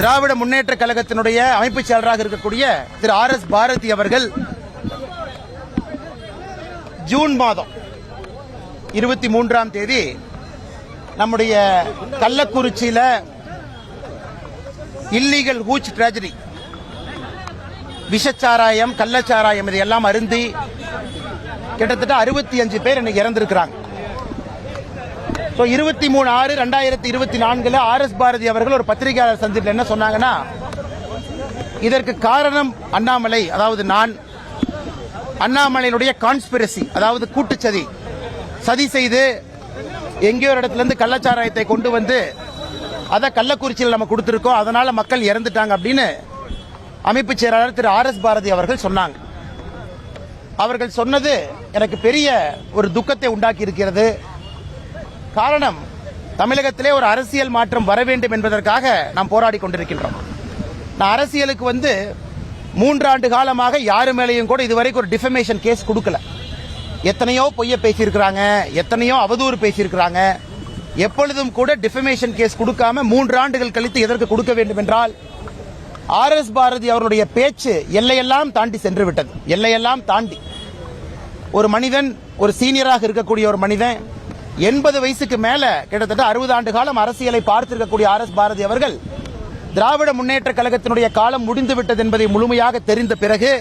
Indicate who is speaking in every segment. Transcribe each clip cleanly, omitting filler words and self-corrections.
Speaker 1: திராவிட முன்னேற்ற கழகத்தினுடைய அமைப்பு செயலராக இருக்கக்கூடிய திரு RS பாரதி அவர்கள் ஜூன் மாதம் 23ஆம் தேதி நம்முடைய கள்ளக்குறிச்சியில இல்லீகல் ஹூச் ட்ராஜடி, விஷச்சாராயம், கள்ளச்சாராயம் இதையெல்லாம் அருந்தி கிட்டத்தட்ட 65 பேர் இன்னைக்கு இறந்திருக்கிறாங்க. 23/6/2024 RS பாரதி அவர்கள் ஒரு பத்திரிகையாளர் சந்திப்பில் என்ன சொன்னாங்கன்னா, இதற்கு காரணம் அண்ணாமலை, அதாவது நான் அண்ணாமலையினுடைய கான்ஸ்பிரசி, அதாவது கூட்டுச்சதி, சதி செய்து எங்கேயோ ஒரு இடத்துல இருந்து கள்ளச்சாராயத்தை கொண்டு வந்து அதை கள்ளக்குறிச்சியில் நம்ம கொடுத்திருக்கோம், அதனால மக்கள் இறந்துட்டாங்க அப்படின்னு அமைப்பு செயலாளர் திரு RS பாரதி அவர்கள் சொன்னாங்க. அவர்கள் சொன்னது எனக்கு பெரிய ஒரு துக்கத்தை உண்டாக்கி இருக்கிறது. காரணம், தமிழகத்திலே ஒரு அரசியல் மாற்றம் வர வேண்டும் என்பதற்காக நாம் போராடி கொண்டிருக்கின்றோம். நான் அரசியலுக்கு வந்து 3 ஆண்டு காலமாக யாரு மேலேயும் கூட இதுவரைக்கும் ஒரு டிஃபமேஷன் கேஸ் கொடுக்கல. எத்தனையோ பொய்ய பேசியிருக்கிறாங்க, எத்தனையோ அவதூறு பேசியிருக்கிறாங்க. எப்பொழுதும் கூட டிஃபமேஷன் கேஸ் கொடுக்காம 3 ஆண்டுகள் கழித்து எதற்கு கொடுக்க வேண்டும் என்றால், RS பாரதி அவருடைய பேச்சு எல்லையெல்லாம் தாண்டி சென்று விட்டது. எல்லையெல்லாம் தாண்டி ஒரு மனிதன், ஒரு சீனியராக இருக்கக்கூடிய ஒரு மனிதன், 80 வயசுக்கு மேல கிட்டத்தட்ட 60 ஆண்டு காலம் அரசியலை பார்த்திருக்கக்கூடிய RS பாரதி அவர்கள் திராவிட முன்னேற்ற கழகத்தினுடைய காலம் முடிந்து விட்டது என்பதை முழுமையாக தெரிந்த பிறகு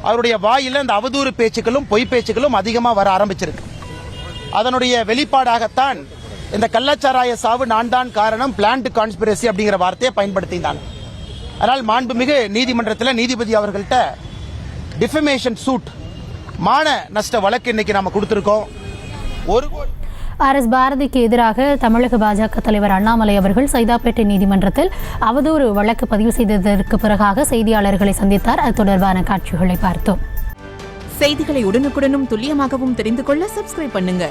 Speaker 1: அவருடைய வாயில இந்த அவதூறு பேச்சுக்களும் பொய் பேச்சுக்களும் அதிகமா வர ஆரம்பிச்சிருக்கு. அதனுடைய வெளிப்பாடாகத்தான் இந்த கள்ளச்சாராய சாவு நான் தான் காரணம், பிளான்ட் கான்ஸ்பிரசி அப்படிங்கிற வார்த்தையை பயன்படுத்தினாங்க. அதனால் மாண்புமிகு நீதிமன்றத்தில் நீதிபதி அவர்கள்ட்ட டிஃபமேஷன் சூட், மான நஷ்ட வழக்கு இன்னைக்கு நாம கொடுத்திருக்கோம்.
Speaker 2: RS பாரதிக்கு எதிராக தமிழக பாஜக தலைவர் அண்ணாமலை அவர்கள் சைதாப்பேட்டை நீதிமன்றத்தில் அவதூறு வழக்கு பதிவு செய்ததற்கு பிறகாக செய்தியாளர்களை சந்தித்தார். அது தொடர்பான காட்சிகளை பார்த்தோம்.
Speaker 3: செய்திகளை உடனுக்குடனும் துல்லியமாகவும் தெரிந்து கொள்ள சப்ஸ்கிரைப் பண்ணுங்க.